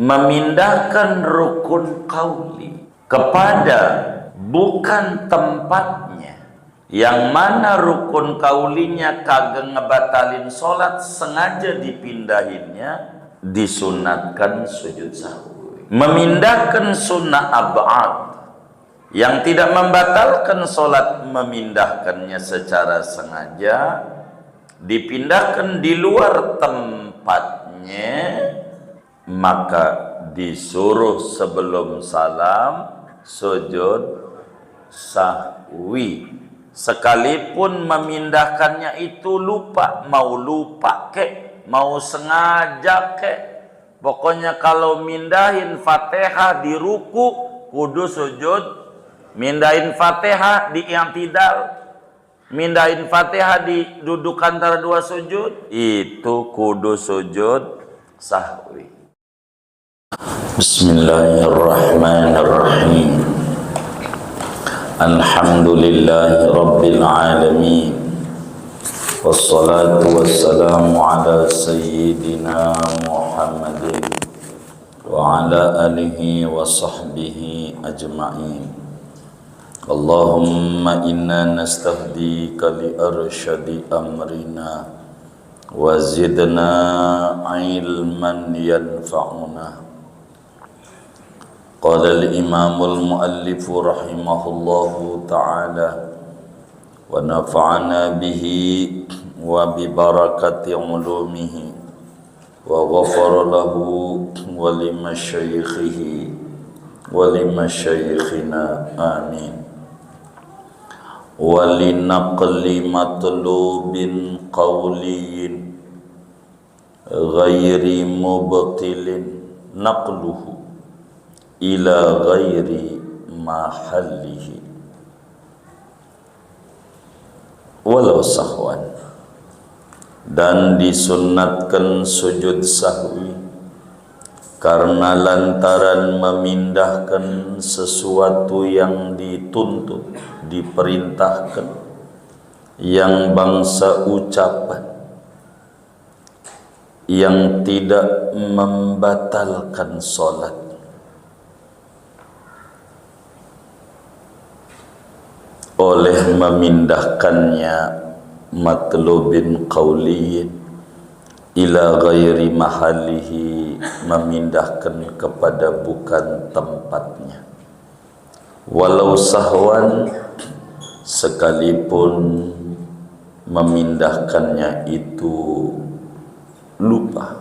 memindahkan rukun qauli kepada bukan tempatnya, yang mana rukun qaulinya kagak ngebatalin sholat, sengaja dipindahinnya, disunatkan sujud sahwi. Memindahkan sunnah ab'ad yang tidak membatalkan sholat, memindahkannya secara sengaja, dipindahkan di luar tempatnya, maka disuruh sebelum salam sujud sahwi. Sekalipun memindahkannya itu lupa, mau lupa kek, mau sengaja kek, pokoknya kalau mindahin Fatihah di ruku kudu sujud, mindahin Fatihah di i'tidal, mindahin Fatihah di duduk antara dua sujud, itu kudu sujud sahwi. Bismillahirrahmanirrahim. Alhamdulillahi rabbil alamin. Wassalatu wassalamu ala sayyidina Muhammadin wa ala alihi wa sahbihi ajma'in. Allahumma inna nastahdika li arsyadi amrina wa zidna ilman yanfa'una. Qala al-imamul muallifu rahimahullahu ta'ala wa nafa'ana bihi wa bi barakati ulumihi wa ghafara lahu wa limasyaikhihi wa limasyayikhina amin. Wa linaqli matlubin qawliyin ghairi mubtilin naqluhu ila ghairi mahallihi walau sahwan. Dan disunnatkan sujud sahwi karena lantaran memindahkan sesuatu yang dituntut, diperintahkan, yang bangsa ucapan, yang tidak membatalkan sholat. Oleh memindahkannya matlubin qawliyin ila ghairi mahalihi, memindahkan kepada bukan tempatnya, walau sahwan, sekalipun memindahkannya itu lupa.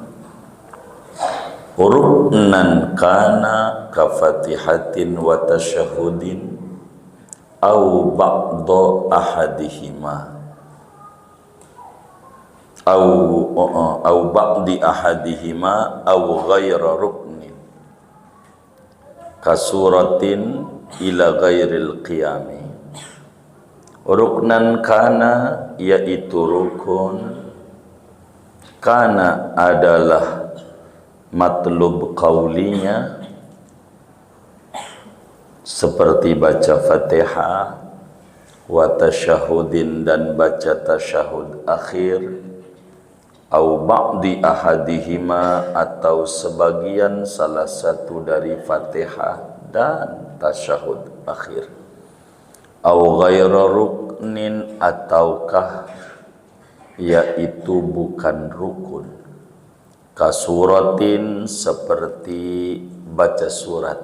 Ruknan kana kafatihatin wa tasyahudin au ba'da ahadihima au ba'di ahadihima au ghaira ruknin kasuratin ila ghairil qiyami. Ruknan kana, yaitu rukun, kana adalah matlub qaulinya, seperti baca Fatihah, wa tasyahudin, dan baca tasyahud akhir, au ba'di ahadihima, atau sebagian salah satu dari Fatihah dan tasyahud akhir, au ghaira ruknin, ataukah yaitu bukan rukun, kasuratin, seperti baca surat,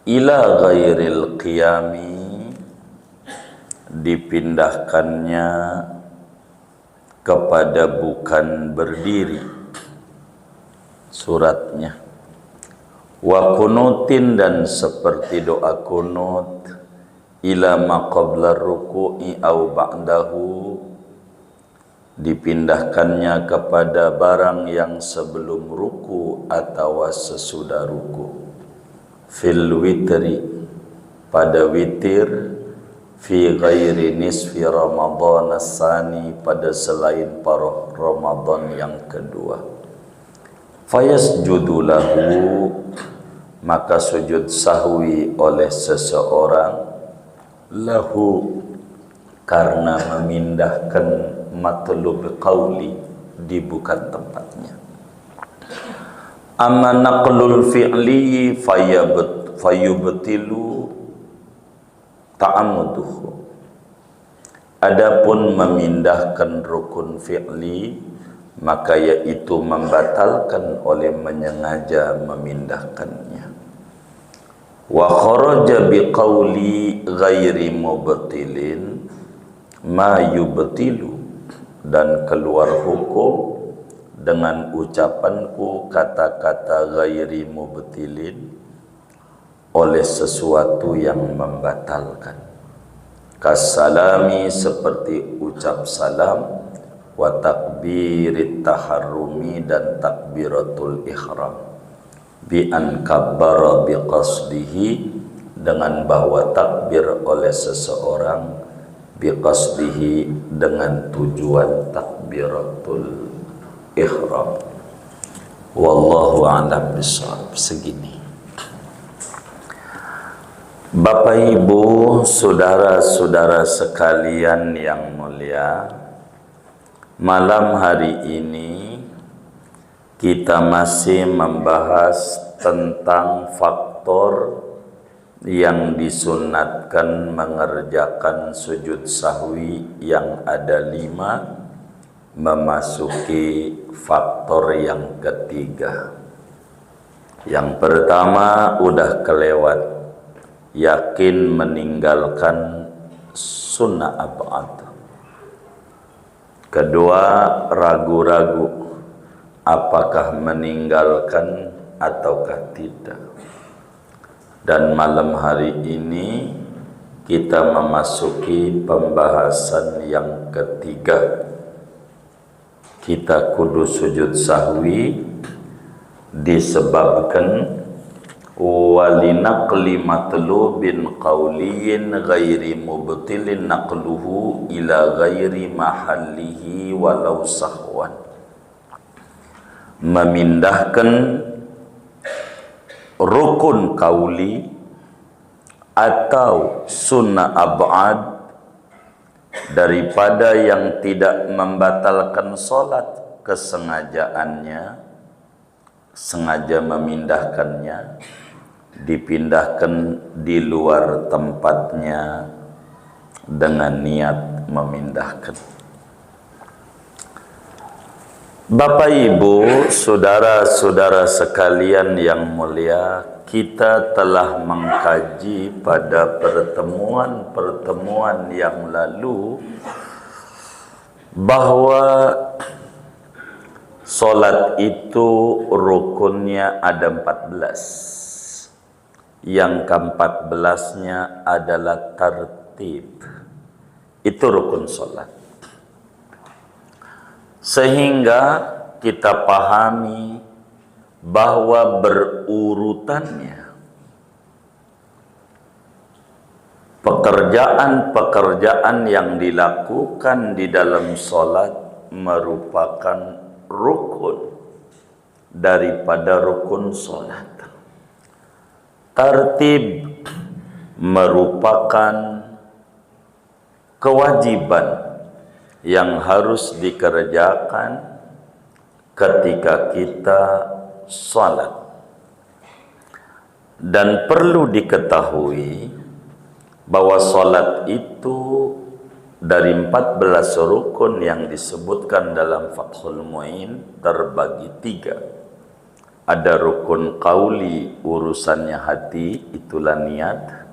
ila ghairil qiyami, dipindahkannya kepada bukan berdiri suratnya, wa kunutin, dan seperti doa kunut, ila maqabla ruku'i au ba'dahu, dipindahkannya kepada barang yang sebelum ruku atau sesudah ruku, fil witri, pada witir, fi ghairi nisfi Ramadhan as-sani, pada selain paruh Ramadan yang kedua. Fayasjudu lahu, maka sujud sahwi oleh seseorang, lahu, karena memindahkan matlub qauli di bukan tempatnya. Amma naqlul fi'li fayubtilu ta'ammuduhu. Adapun memindahkan rukun fi'li, maka yaitu membatalkan oleh menyengaja memindahkannya. Wa kharaja biqauli ghairi mubtilin ma yubtilu, dan keluar hukum dengan ucapanku kata-kata ghairi mubtilin oleh sesuatu yang membatalkan. Kasalami, seperti ucap salam, wa takbirit taharrumi, dan takbiratul ihram, bi an kabbara bi qasdihi, dengan bahwa takbir oleh seseorang bi qasdihi, dengan tujuan takbiratul ihram. Wallahu a'lam bishawab. Segini. Bapak Ibu, saudara-saudara sekalian yang mulia, malam hari ini kita masih membahas tentang faktor yang disunatkan mengerjakan sujud sahwi, yang ada 5, memasuki faktor yang ketiga. Yang pertama udah kelewat, yakin meninggalkan sunnah ab'ad. Kedua, ragu-ragu apakah meninggalkan ataukah tidak. Dan malam hari ini kita memasuki pembahasan yang ketiga. Kita kudu sujud sahwi disebabkan walinaqli matlubin qawliyin ghairi mubtilin naqluhu ila ghairi mahallihi walau sahwan. Memindahkan rukun qauli atau sunnah ab'ad daripada yang tidak membatalkan salat, kesengajaannya, sengaja memindahkannya, dipindahkan di luar tempatnya dengan niat memindahkan. Bapak Ibu, saudara-saudara sekalian yang mulia, kita telah mengkaji pada pertemuan-pertemuan yang lalu bahwa salat itu rukunnya ada 14. Yang ke-14-nya adalah tertib. Itu rukun salat. Sehingga kita pahami bahwa berurutannya pekerjaan-pekerjaan yang dilakukan di dalam salat merupakan rukun daripada rukun salat. Tertib merupakan kewajiban yang harus dikerjakan ketika kita salat. Dan perlu diketahui bahwa salat itu dari 14 rukun yang disebutkan dalam Fathul Mu'in terbagi 3. Ada rukun qauli, urusannya hati, itulah niat.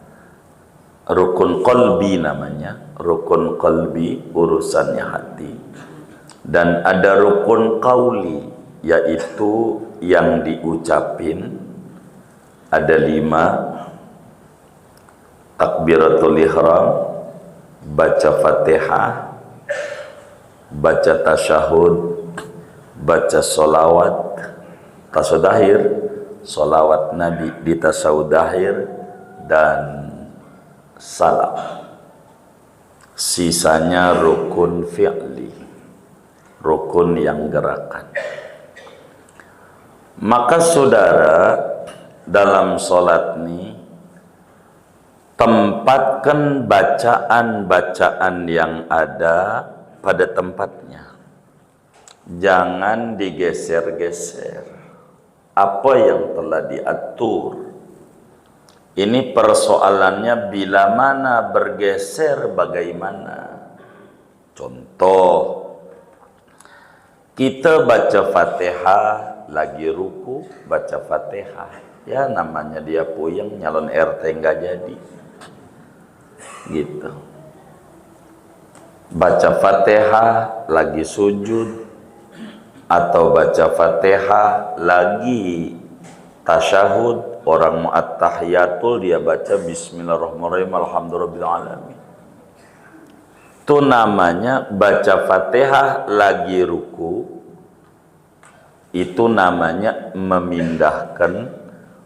Rukun qalbi namanya, rukun qalbi, urusannya hati. Dan ada rukun qauli, yaitu yang diucapin. Ada 5. Takbiratul ihram, baca Fatihah, baca tasyahud, baca solawat, tasawuf akhir, solawat Nabi di tasawuf akhir, dan salam. Sisanya rukun fi'li, rukun yang gerakan. Maka saudara, dalam salat ini tempatkan bacaan-bacaan yang ada pada tempatnya. Jangan digeser-geser. apa yang telah diatur. Ini persoalannya bila mana bergeser bagaimana. Contoh, kita baca Fatihah lagi ruku, baca Fatihah. Ya namanya dia puyeng, nyalon RT nggak jadi. Gitu. Baca Fatihah lagi sujud atau baca Fatihah lagi tasyahud, orang at-tahiyatul dia baca bismillahirrahmanirrahim alhamdulillahirabbil. Itu namanya baca Fatihah lagi ruku, itu namanya memindahkan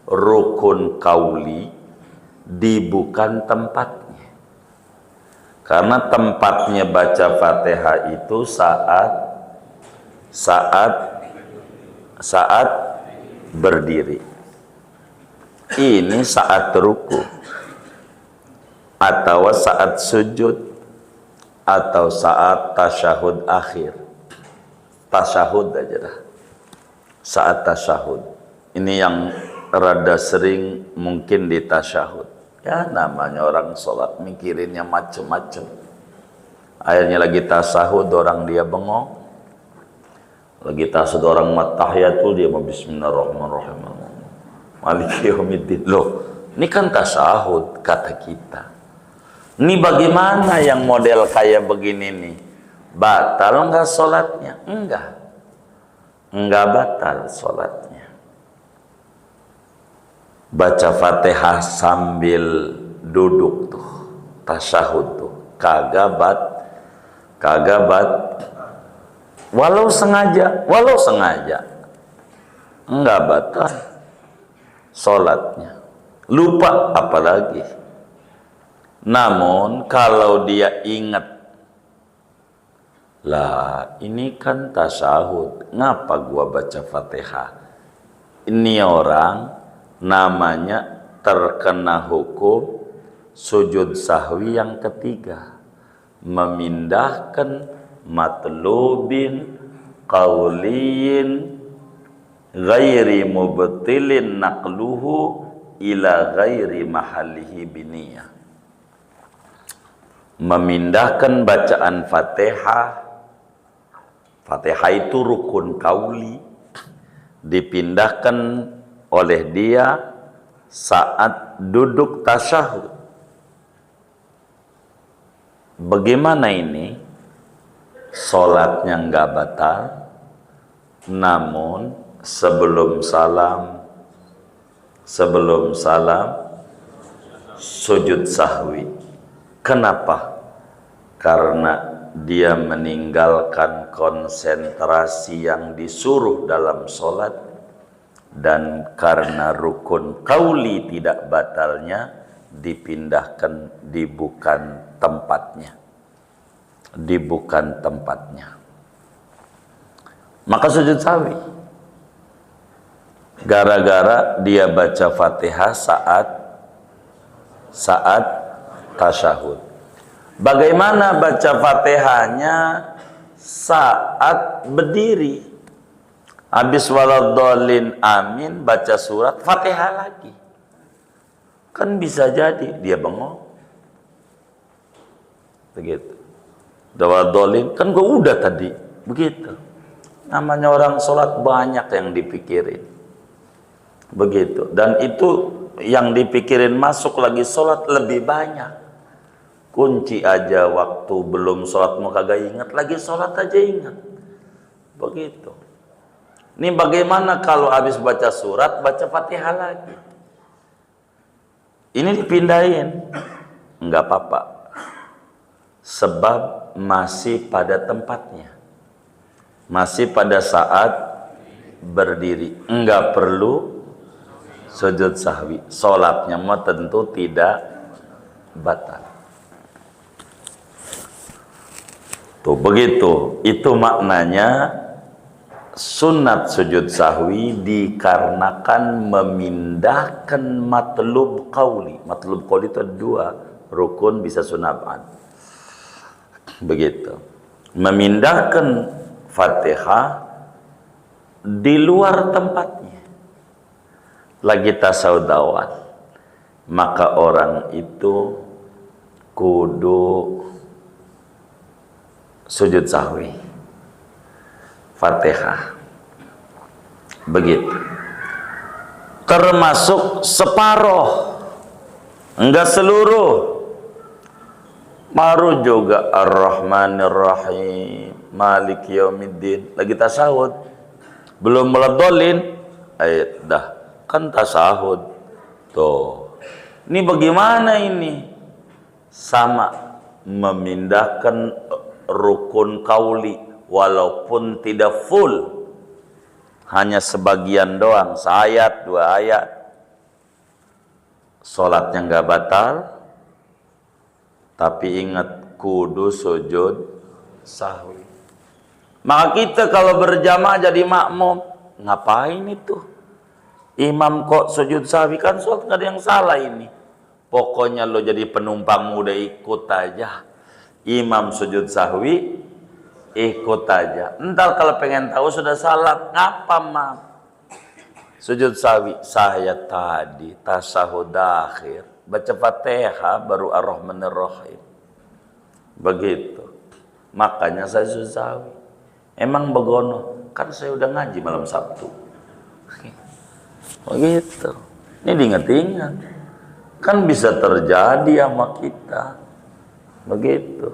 rukun kauli di bukan tempatnya. Karena tempatnya baca Fatihah itu saat berdiri. Ini saat ruku atau saat sujud atau saat tasyahud akhir. Tasyahud aja dah. Saat tasyahud. Ini yang rada sering mungkin di tasyahud. Ya namanya orang sholat mikirinnya macem-macem. Akhirnya lagi tasahud orang dia bengong. Lagi tasahud orang matahiyatul dia mau bismillahirrahmanirrahim. Maliki yaumiddin. Loh, ini kan tasahud kata kita. Ini bagaimana yang model kayak begini nih? Batal enggak sholatnya? Enggak. Enggak batal sholatnya. Baca Fatihah sambil duduk tuh, tasyahud tuh, kagak walau sengaja enggak batal sholatnya. Lupa apalagi. Namun kalau dia ingat, lah ini kan tasyahud, ngapa gua baca Fatihah? Ini orang namanya terkena hukum sujud sahwi yang ketiga, memindahkan matlubin qauliyin ghairi mubtilin naqluhu ila ghairi mahallihi biniyah. Memindahkan bacaan Fatihah. Fatihah itu rukun kauli, dipindahkan oleh dia saat duduk tasyahud. Bagaimana ini? Sholatnya enggak batal, namun sebelum salam sujud sahwi. Kenapa? Karena dia meninggalkan konsentrasi yang disuruh dalam sholat. Dan karena rukun kauli tidak batalnya, dipindahkan di bukan tempatnya. Maka sujud sahwi. Gara-gara dia baca Fatihah saat tasyahud. Bagaimana baca Fatihahnya saat berdiri? Habis waladhdallin amin, baca surat Fatihah lagi. Kan bisa jadi dia bengong. Begitu. Waladhdallin kan gua udah tadi. Begitu. Namanya orang sholat banyak yang dipikirin. Begitu. Dan itu yang dipikirin masuk lagi sholat lebih banyak. Kunci aja waktu belum sholat mau kagak ingat, lagi sholat aja ingat. Begitu. Ini bagaimana kalau habis baca surat, baca Fatihah lagi? Ini dipindahin. Enggak apa-apa. Sebab masih pada tempatnya. Masih pada saat berdiri. Enggak perlu sujud sahwi. Sholatnya mah tentu tidak batal. Tuh begitu. Itu maknanya sunat sujud sahwi dikarenakan memindahkan matlub qauli. Matlub qauli itu ada dua, rukun bisa sunatan. Begitu. Memindahkan Fatihah di luar tempatnya. lagi tasawuf awal, maka orang itu kudu sujud sahwi, Fatihah. Begitu. Termasuk separoh, enggak seluruh. Baru juga Ar-Rahmanir Rahim, Malik Yaumiddin, lagi tasahud, belum meledolin, ayat dah kan tasahud. Tuh, ini bagaimana ini? Sama memindahkan rukun kauli, walaupun tidak full, hanya sebagian doang, seayat, 2 ayat, sholatnya nggak batal. Tapi ingat, kudu sujud sahwi. Maka kita kalau berjamaah jadi makmum, ngapain itu? Imam kok sujud sahwi, kan sholat nggak ada yang salah ini. Pokoknya lo jadi penumpang udah ikut aja. Imam sujud sahwi, ikut aja. Entar kalau pengen tahu sudah salat, ngapa mam? Sujud sahwi, saya tadi tasahud akhir, baca Fatihah baru Ar-Rahmanir Rahim. Begitu. Makanya saya sujud sahwi. Emang begono, kan saya udah ngaji malam Sabtu. Begitu. Ini diingat-ingat. Kan bisa terjadi sama kita. Begitu.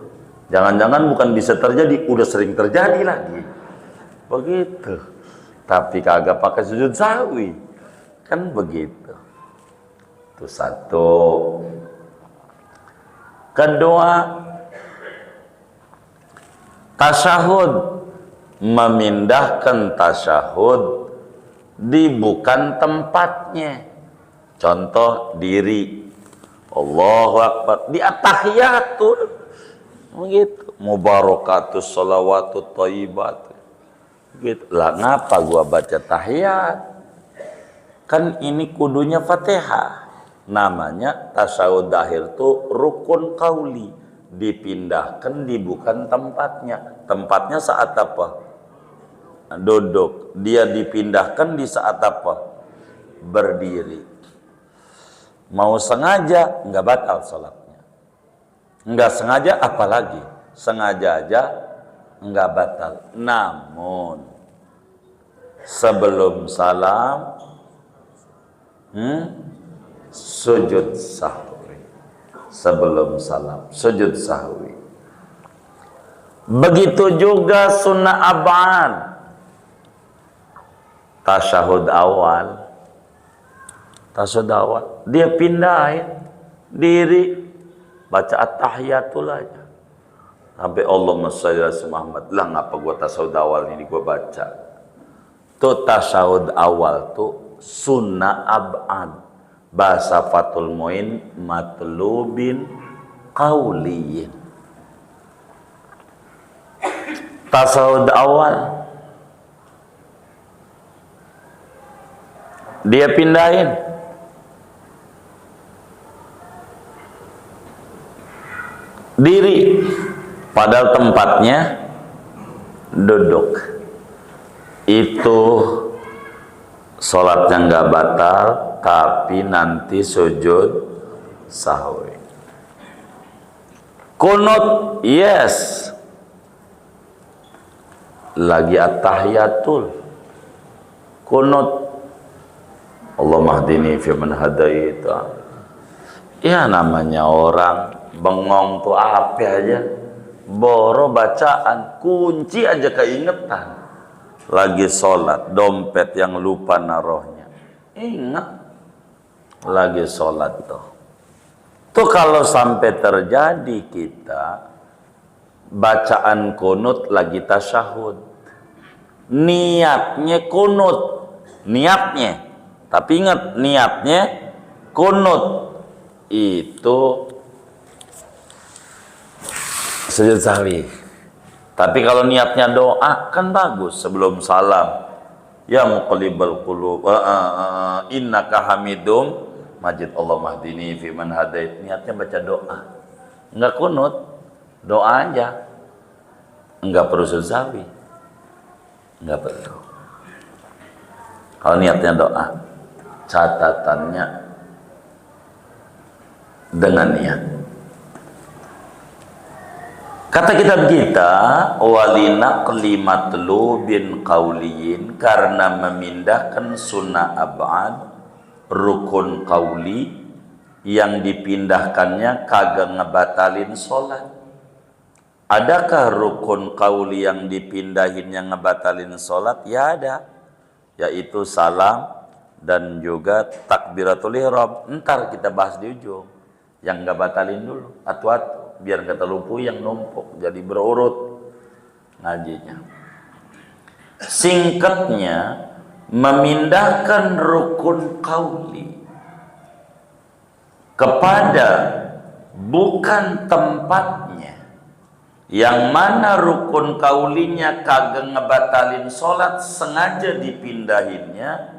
Jangan-jangan bukan bisa terjadi, udah sering terjadi lagi. Begitu. Tapi kagak pakai sujud sahwi. Kan begitu. Itu satu. Kedua, tasyahud, memindahkan tasyahud di bukan tempatnya. Contoh diri, Allahu Akbar, di at-tahiyatul, begitu, mubarakatus sholawatut thayyibat, gitu lah. Ngapa gua baca tahiyat? Kan ini kudunya Fatihah. Namanya tasyahud akhir tuh rukun qauli, dipindahkan di bukan tempatnya. Tempatnya saat apa? Duduk. Dia dipindahkan di saat apa? Berdiri. Mau sengaja nggak batal sholatnya, nggak sengaja apalagi, sengaja aja nggak batal. Namun sebelum salam sujud sahwi, sebelum salam sujud sahwi. Begitu juga sunnah ab'ad, tasyahud awal. Tasyahud awal, dia pindahin diri, baca at-tahiyatul aja. Sampai Allahumma shalli ala Muhammad. Lah ngapa gua tasyahud awal ini gua baca? Tuh tasyahud awal tuh sunnah ab'ad. Bahasa Fathul Muin, matlubin qauliyin. Tasyahud awal dia pindahin diri, padahal tempatnya duduk. Itu sholatnya nggak batal, tapi nanti sujud sahwi. Kunut, yes, lagi at-tahiyatul, kunut, Allahumma hdini fi man hadaita. Ya namanya orang bengong tuh apa aja, boro bacaan, kunci aja keingetan. Lagi sholat, dompet yang lupa naruhnya, ingat lagi sholat tuh. Tuh kalau sampai terjadi kita bacaan kunut lagi tasyahud, niatnya kunut, niatnya, tapi ingat niatnya kunut itu sujud sahwi. Tapi kalau niatnya doa kan bagus sebelum salam. Ya muqallibal qulub, innaka hamidum majid, Allahumma hdini fi man hadait. Niatnya baca doa. Enggak kunut, doa aja. Enggak perlu sujud sahwi. Enggak perlu. Kalau niatnya doa. catatannya dengan niat. Kata kitab kita, walina kalimatlu bin qauliyin, karena memindahkan sunnah ab'ad, rukun qauli yang dipindahkannya kagak ngebatalin sholat. Adakah rukun qauli yang dipindahin yang ngebatalin sholat? Ya ada, yaitu salam dan juga takbiratul ihram. Ntar kita bahas di ujung. Yang nggak batalin dulu, atu-atu, biar kata lupu yang numpuk, jadi berurut ngajinya. Singkatnya, memindahkan rukun qauli kepada bukan tempatnya, yang mana rukun qaulinya kagak ngebatalin sholat, sengaja dipindahinnya,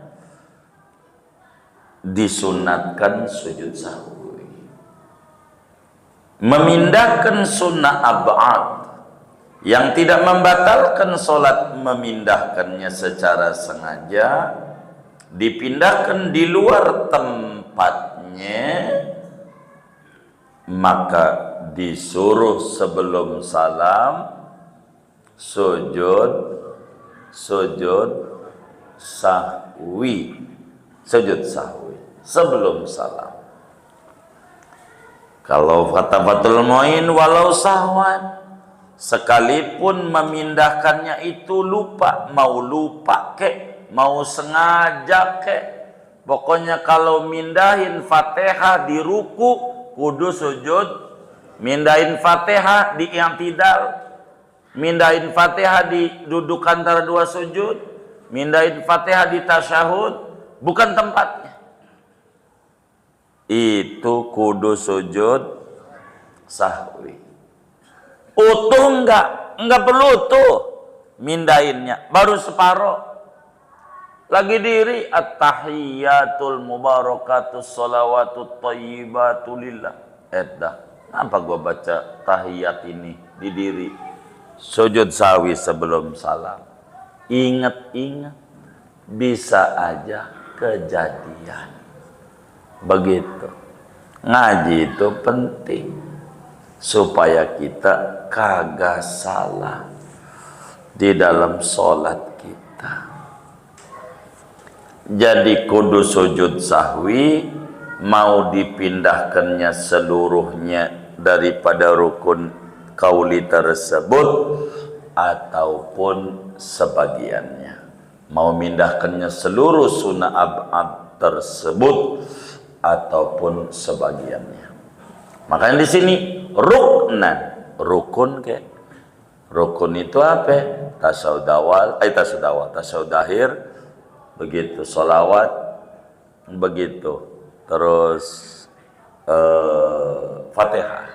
disunatkan sujud sahwi. Memindahkan sunnah ab'ad yang tidak membatalkan sholat, memindahkannya secara sengaja, dipindahkan di luar tempatnya, maka disuruh sebelum salam sujud sahwi, sebelum salam. Kalau kata Fathul Muin, walau sahwan, sekalipun memindahkannya itu lupa, mau lupa kek, mau sengaja kek, pokoknya kalau mindahin Fatihah di ruku kudu sujud, mindahin Fatihah di i'tidal, mindahin Fatihah di duduk antara dua sujud, mindahin Fatihah di tasyahud, bukan tempatnya, itu kudu sujud sahwi. Utuh enggak perlu utuh, mindahinnya baru separoh, lagi diri at-tahiyyatul mubarakatus sholawatut thayyibatu lillah. Apa gua baca tahiyat ini di diri, sujud sahwi sebelum salam. Ingat-ingat, bisa aja kejadian. Begitu. Ngaji itu penting supaya kita kagak salah di dalam sholat kita. Jadi kudu sujud sahwi, mau dipindahkannya seluruhnya daripada rukun qauli tersebut ataupun sebagiannya, mau mindahkannya seluruh sunnah ab'ad tersebut ataupun sebagiannya. Makanya di sini rukun ke. Rukun itu apa? Tasawuf awal, tasawuf akhir, begitu. Sholawat, begitu. Terus Fatihah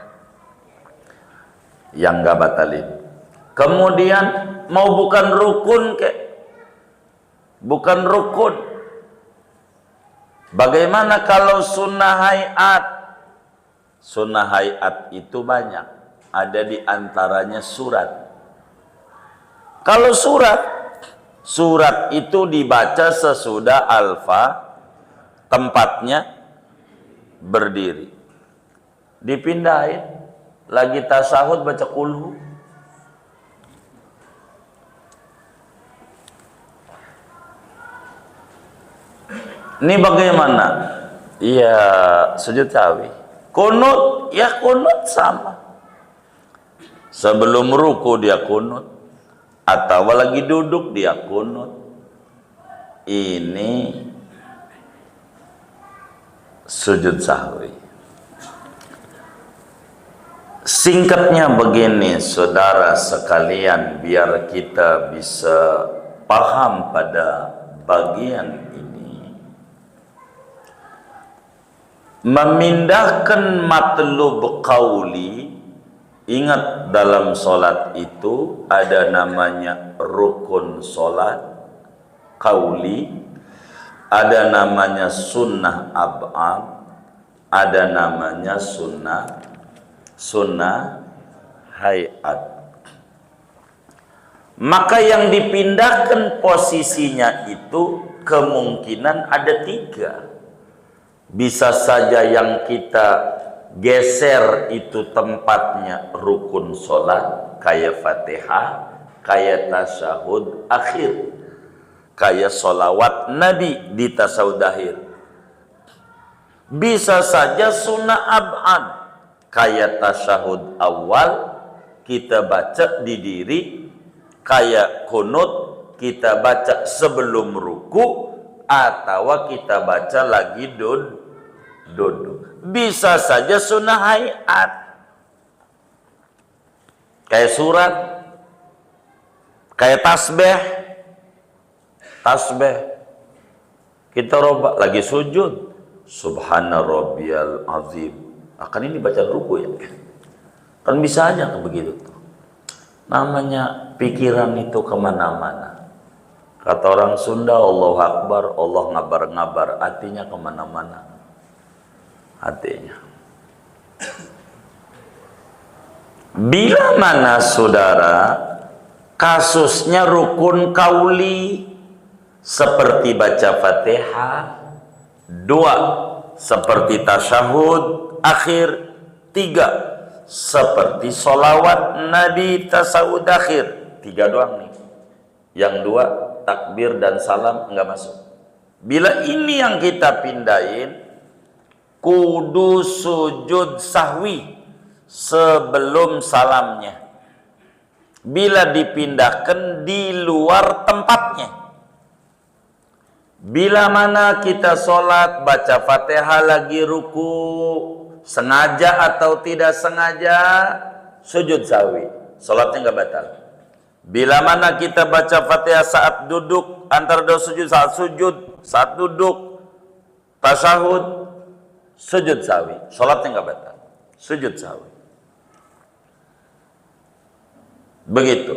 yang nggak batalin. Kemudian mau bukan rukun ke? Bukan rukun. Bagaimana kalau sunnah hayat? Sunnah hayat itu banyak. Ada di antaranya surat. Kalau surat itu dibaca sesudah alfa, tempatnya berdiri. Dipindahin, lagi tasahud baca kulhu. Ini bagaimana? Iya, sujud sahwi. Kunut, ya kunut sama. Sebelum ruku dia kunut, atau lagi duduk dia kunut. Ini sujud sahwi. Singkatnya begini, saudara sekalian, biar kita bisa paham pada bagian ini. Memindahkan matlub qauli, ingat dalam solat itu ada namanya rukun solat qauli, ada namanya sunnah ab'ad, ada namanya sunnah hayat. Maka yang dipindahkan posisinya itu kemungkinan ada 3. Bisa saja yang kita geser itu tempatnya rukun sholat, kayak Fatihah, kayak tasyahud akhir, kayak sholawat Nabi di tasyahud akhir. Bisa saja sunnah ab'ad, kayak tasyahud awal kita baca di diri, kayak kunut kita baca sebelum ruku, atau kita baca lagi duduk. Bisa saja sunnah hayat, kayak surat, kayak tasbih. Kita robak lagi sujud, subhana rabbiyal azim. Akan ini baca ruku ya. Kan bisa aja begitu tuh. Namanya pikiran itu kemana-mana. Kata orang Sunda, Allahu Akbar, Allah ngabar-ngabar, hatinya kemana-mana. Hatinya. Bila mana saudara kasusnya rukun kauli, seperti baca Fatihah, 2 seperti tasyahud akhir, 3 seperti sholawat Nabi tasyahud akhir, 3 doang nih. Yang 2 takbir dan salam enggak masuk. Bila ini yang kita pindahin, kudu sujud sahwi sebelum salamnya. Bila dipindahkan di luar tempatnya. Bila mana kita sholat baca Fatihah lagi ruku, sengaja atau tidak sengaja, sujud sahwi, sholatnya nggak batal. Bila mana kita baca Fatihah saat duduk, antara 2 sujud, saat duduk, tasyahud, sujud sahwi, sholatnya nggak batal, sujud sahwi.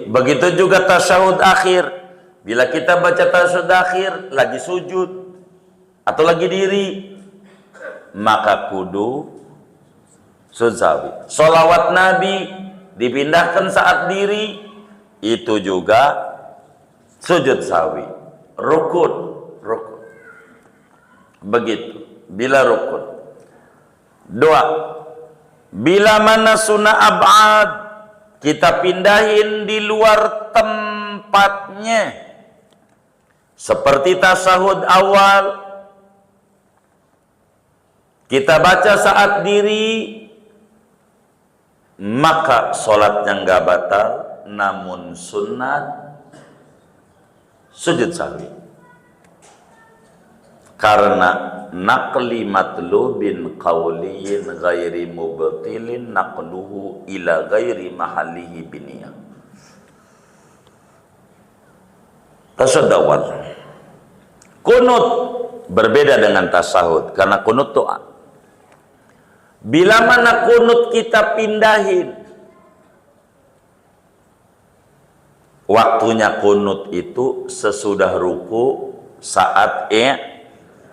Begitu juga tasyahud akhir. Bila kita baca tasyahud akhir lagi sujud atau lagi diri, maka kudu sujud sahwi. Sholawat Nabi dipindahkan saat diri, itu juga sujud sahwi. Rukun. Begitu. Bila rukun. 2. Bila mana sunnah ab'ad, kita pindahin di luar tempatnya. Seperti tasyahud awal, kita baca saat diri, maka sholatnya nggak batal, namun sunat sujud sahwi. Karena naqli matlubin qawliyin ghairi mubtilin naqluhu ila ghairi mahallihi biniyah. Tasyahud awal. Kunut berbeda dengan tasyahud karena kunut doa. Bila mana kunut kita pindahin, waktunya kunut itu sesudah ruku, saat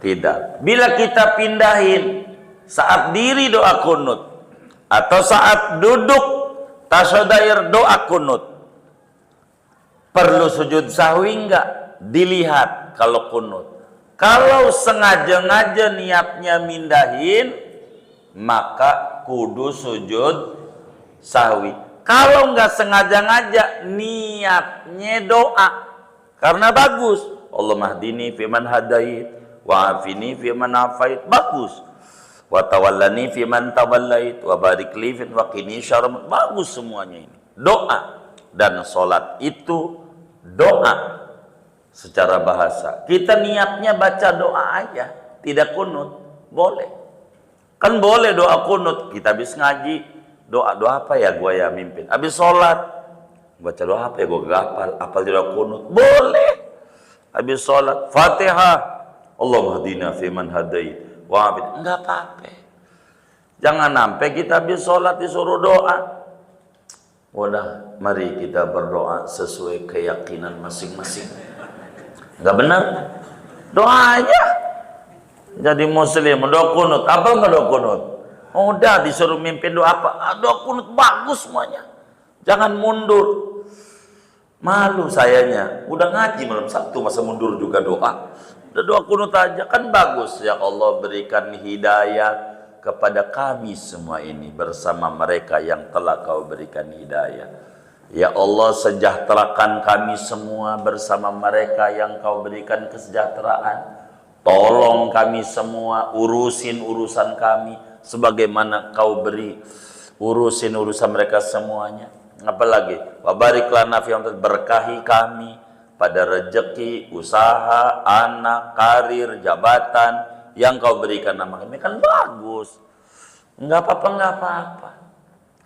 tidak. Bila kita pindahin saat diri doa kunut atau saat duduk tasyahud akhir doa kunut, perlu sujud sahwi enggak? Dilihat kalau kunut. Kalau sengaja-ngaja niatnya mindahin, maka kudu sujud sahwi. Kalau enggak sengaja-ngaja niatnya doa, karena bagus. Allahumma hdini fiman hadait, wa afini fiman afait, bagus. Wa tawallani fiman tawallait, wa barik li fi wa qini syarr, bagus semuanya ini. Doa dan salat itu doa secara bahasa. Kita niatnya baca doa aja, tidak kunut, boleh. Kan boleh doa kunut. Kita habis ngaji, doa apa ya gua ya mimpin. Habis sholat, baca doa apa ya gua gak hafal doa kunut, boleh. Habis sholat, Fatihah, Allahumma hdina fiman hadait wa afid, enggak apa-apa. Jangan sampai kita habis sholat disuruh doa. Udah, mari kita berdoa sesuai keyakinan masing-masing. Enggak benar? Doa aja. Jadi muslim, doa kunut. Apa enggak doa kunut? Udah disuruh mimpin doa apa? Doa kunut bagus semuanya. Jangan mundur. Malu sayanya, udah ngaji malam Sabtu masa mundur juga doa. Udah doa kunut aja kan bagus. Ya Allah berikan hidayah kepada kami semua ini bersama mereka yang telah Kau berikan hidayah. Ya Allah sejahterakan kami semua bersama mereka yang Kau berikan kesejahteraan. Tolong kami semua, urusin urusan kami sebagaimana Kau beri urusin urusan mereka semuanya. Apalagi wabarik lana fi berkahi kami pada rezeki, usaha, anak, karir, jabatan yang Kau berikan nama kami kan bagus. Enggak apa-apa.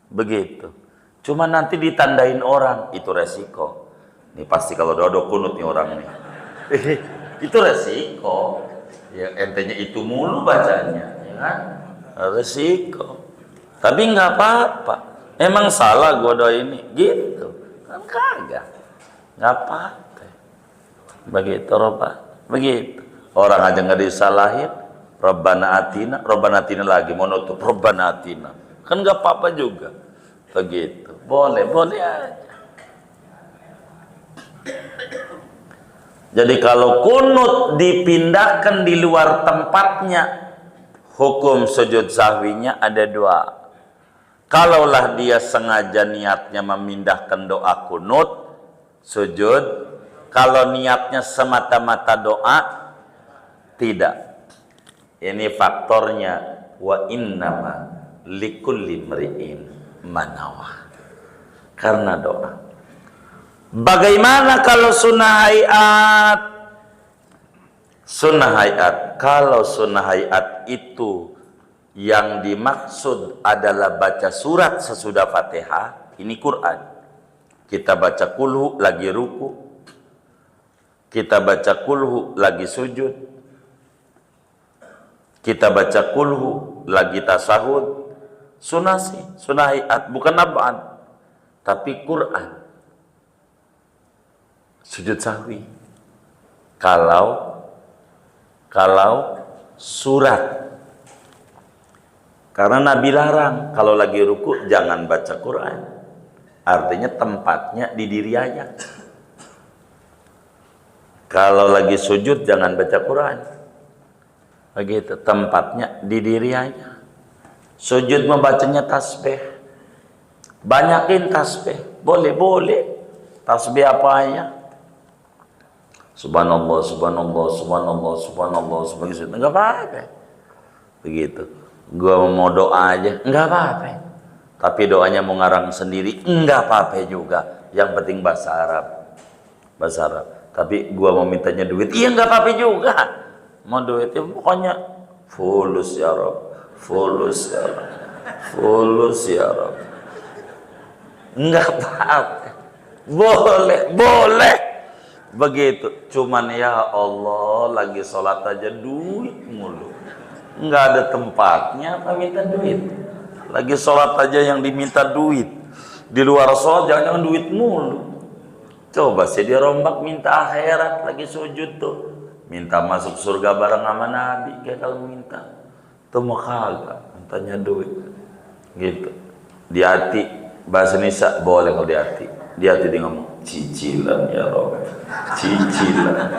Begitu. Cuma nanti ditandain orang, itu resiko. Ini pasti kalau doa kunut nih orang nih. Itu resiko. Ya entenya itu mulu bacanya, ya kan? Resiko. Tapi enggak apa-apa. Emang salah gua doa ini, gitu kan kagak, nggak apa-apa. Begitu begitu. Orang aja nggak disalahin. Rabbana atina lagi mau nutup Rabbana atina, kan nggak apa-apa juga. Begitu, boleh aja. Jadi kalau kunut dipindahkan di luar tempatnya, hukum sujud sahwinya ada dua. Kalaulah dia sengaja niatnya memindahkan doa kunut, sujud. Kalau niatnya semata-mata doa, tidak. Ini faktornya. Wa innama likulli mri'in manawah. Karena doa. Bagaimana kalau sunnah hayat? Sunnah hayat. Kalau sunnah hayat itu yang dimaksud adalah baca surat sesudah Fatihah, ini Quran. Kita baca kulhu lagi ruku, kita baca kulhu lagi sujud, kita baca kulhu lagi tasahud. Sunnah sih, sunnah hayat, bukan nab'an, tapi Quran. Sujud sahwi. Kalau surat. Karena Nabi larang kalau lagi ruku jangan baca Quran. Artinya tempatnya di diri aja. Kalau lagi sujud jangan baca Quran. Begitu, tempatnya di diri aja. Sujud membacanya tasbih. Banyakin tasbih. Boleh. Tasbih apa aja? Subhanallah, enggak apa-apa. Begitu. Gua mau doa aja, enggak apa-apa. Tapi doanya mau ngarang sendiri, enggak apa-apa juga. Yang penting bahasa Arab. Tapi gua mau mintanya duit, iya enggak apa-apa juga. Mau duit ya pokoknya fulus ya Rabb. Enggak apa-apa. Boleh. Begitu. Cuman ya Allah lagi sholat aja duit mulu. Enggak ada tempatnya apa minta duit. Lagi sholat aja yang diminta duit. Di luar sholat jangan duit mulu. Coba sih dia rombak minta akhirat lagi sujud tuh. Minta masuk surga bareng sama Nabi. Kayak kalau minta. Tuh mau kagak. Mintanya duit. Gitu. Di hati. Bahasa Indonesia boleh kalau di hati. Di hati dia ngomong. Cicilan ya Rob. Cicilan.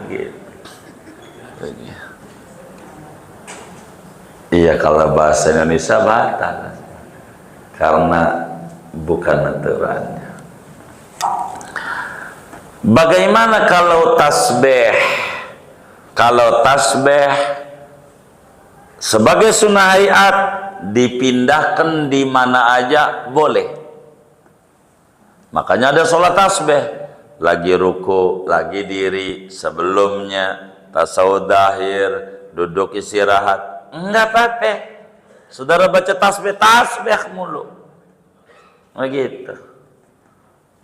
Gitu. Iya kalau bahasa Indonesia batal karena bukan aturannya. Bagaimana kalau tasbih? Kalau tasbih sebagai sunnah hayat dipindahkan di mana aja boleh. Makanya ada sholat tasbih, lagi ruku, lagi diri, sebelumnya tasawuf akhir, duduk istirahat. Enggak apa-apa. Saudara baca tasbih mulu. Begitu.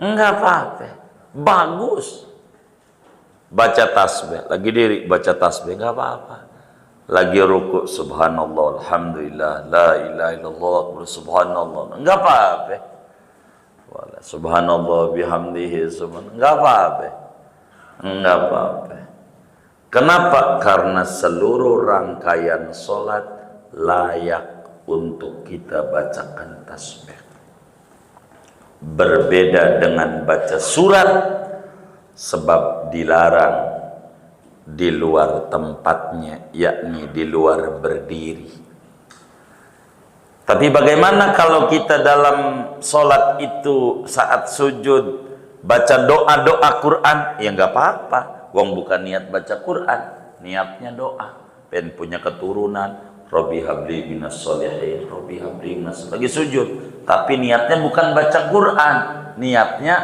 Enggak apa-apa. Bagus. Baca tasbih, lagi diri baca tasbih enggak apa-apa. Lagi ruku subhanallah, alhamdulillah, la ilaha illallah, subhanallah. Enggak apa-apa. Subhanallah bihamdihi subhanallah. Enggak apa-apa. Enggak apa-apa. Kenapa? Karena seluruh rangkaian sholat layak untuk kita bacakan tasbih. berbeda dengan baca surat sebab dilarang di luar tempatnya, yakni di luar berdiri. Tapi bagaimana kalau kita dalam sholat itu saat sujud baca doa-doa Quran? Ya nggak apa-apa, wong bukan niat baca Quran, niatnya doa, pengen punya keturunan, Robbi habli minas sholihin, Robbi habli minas, lagi sujud, tapi niatnya bukan baca Quran, niatnya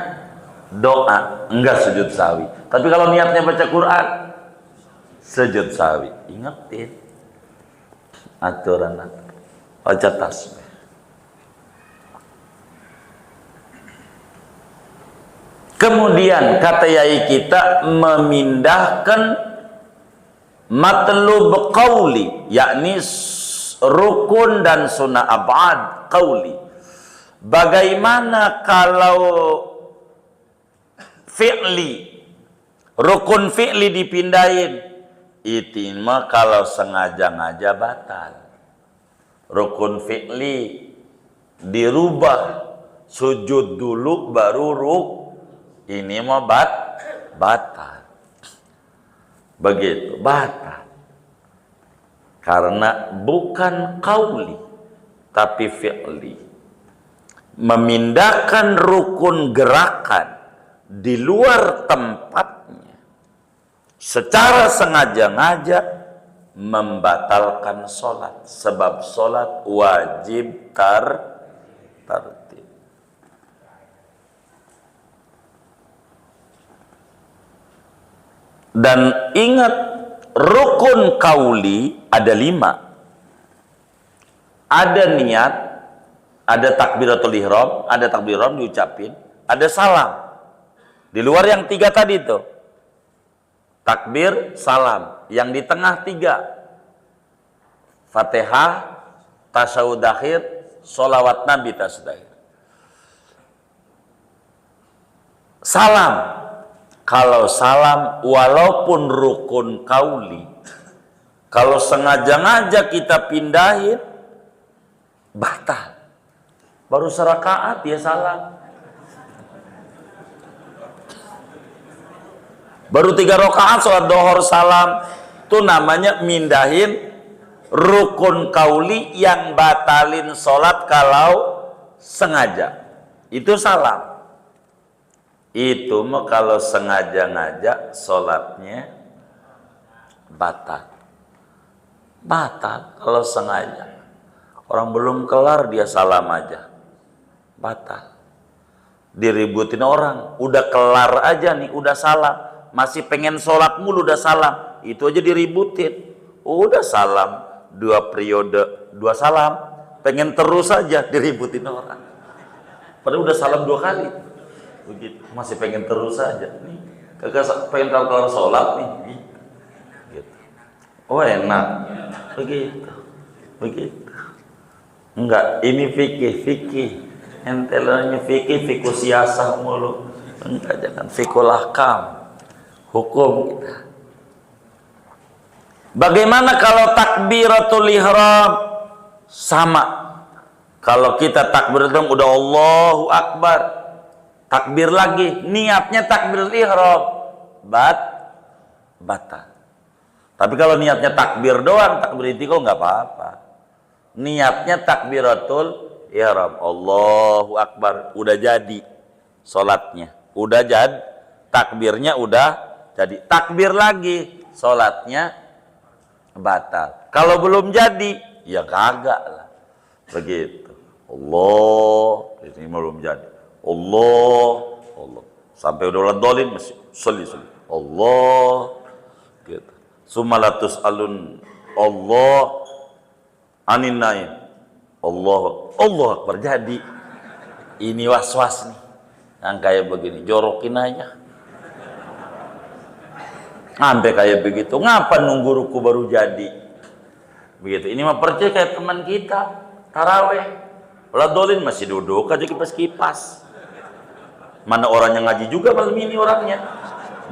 doa, enggak sujud sawi. Tapi kalau niatnya baca Quran, sujud sawi. Ingetin aturan baca tasbih. Kemudian kata yai kita memindahkan matlub qauli, yakni rukun dan sunnah abad qauli. Bagaimana kalau fi'li, rukun fi'li dipindahin? Itu mah kalau sengaja-ngaja batal. Rukun fi'li dirubah, sujud dulu baru ini mah batal. Begitu, batal. Karena bukan qauli tapi fi'li. Memindahkan rukun gerakan di luar tempatnya secara sengaja-ngaja membatalkan sholat, sebab sholat wajib tartib. Dan ingat, rukun qauli ada 5. Ada niat, ada takbiratul ihram, ada takbir ihram diucapin, ada salam. Di luar yang 3 tadi itu, takbir, salam. Yang di tengah 3, Fatihah, tasyahud akhir, sholawat Nabi tasyahud akhir. Salam. Kalau salam walaupun rukun qauli, kalau sengaja-ngaja kita pindahin, batal. Baru serakaat ya salam. Baru 3 rakaat sholat dohor salam. Itu namanya mindahin rukun qauli yang batalin sholat kalau sengaja. Itu salam. Itu mah kalau sengaja-ngaja sholatnya batal. Batal kalau sengaja. Orang belum kelar dia salam aja, batal. Diributin orang, udah kelar aja nih, udah salam, masih pengen sholat mulu, udah salam, itu aja diributin. Udah salam 2 periode, 2 salam, pengen terus aja diributin orang. Padahal udah salam 2 kali. Begitu, masih pengen terus aja nih, kagak pengen kelar sholat nih, gitu. Oh enak, begitu. Enggak, ini fikih, entelanya fikih siasah mulu. Enggak, jangan fikul ahkam, hukum kita. Bagaimana kalau takbiratul ihram? Sama. Kalau kita takbiratul ihram udah Allahu Akbar, takbir lagi, niatnya takbiratul ihram, batal. Tapi kalau niatnya takbir doang, takbir intikal nggak apa-apa. Niatnya takbiratul ihram, Allahu Akbar, udah jadi sholatnya, udah jadi, takbirnya udah jadi, takbir lagi, sholatnya batal. Kalau belum jadi, ya kagak lah, begitu. Allah, ini belum jadi. Allah, sampai udah dolin masih soli, Allah, gitu. Sumalatus alun Allah aninain, Allah Akbar, jadi. Ini was-was nih, yang kayak begini, jorokin aja. Sampai kayak begitu, ngapa nunggu ruku baru jadi? Begitu. Ini mah percaya kayak teman kita, taraweh. Lah dolin masih duduk aja kipas-kipas. Mana orang yang ngaji juga malam ini orangnya.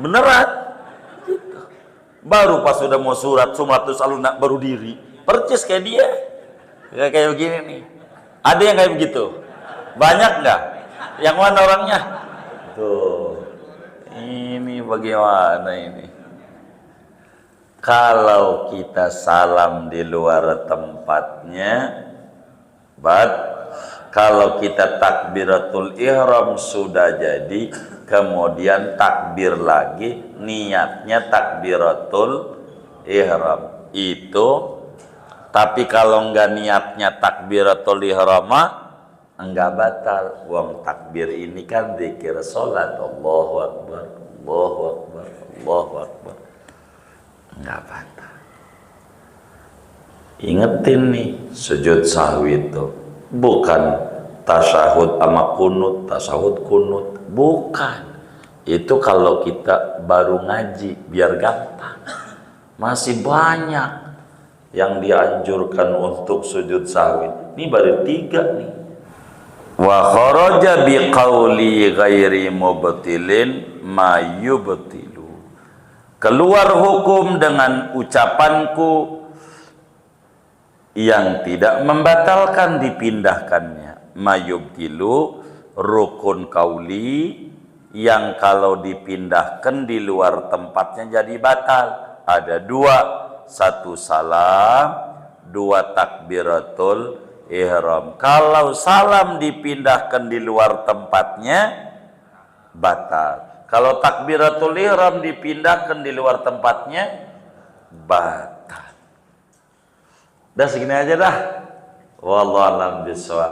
Beneran. Gitu. Baru pas sudah mau surat Sumatus Aluna baru diri. Percis kayak dia. Kayak begini nih. Ada yang kayak begitu? Banyak nggak? Yang mana orangnya? Tuh. Ini bagaimana ini? Kalau kita salam di luar tempatnya, kalau kita takbiratul ihram sudah jadi, kemudian takbir lagi, niatnya takbiratul ihram itu. Tapi kalau enggak niatnya takbiratul ihram, enggak batal. Wong takbir ini kan zikir salat, Allahu Akbar, Allahu Akbar, Allahu Akbar. Enggak batal. Ingetin nih, sujud sahwi itu bukan tasyahud sama kunut, tasyahud kunut, bukan. Itu kalau kita baru ngaji biar gampang. Masih banyak yang dianjurkan untuk sujud sahwi. Ini baru 3 nih. Wa kharaja biqauli ghairi mubtilin ma yubtilu. Keluar hukum dengan ucapanku yang tidak membatalkan dipindahkannya. Ma yubtilu rukun kauli yang kalau dipindahkan di luar tempatnya jadi batal. Ada 2, 1 salam, 2 takbiratul ihram. Kalau salam dipindahkan di luar tempatnya batal. Kalau takbiratul ihram dipindahkan di luar tempatnya batal. Dah segini aja dah. Wallahu a'lam bishawab.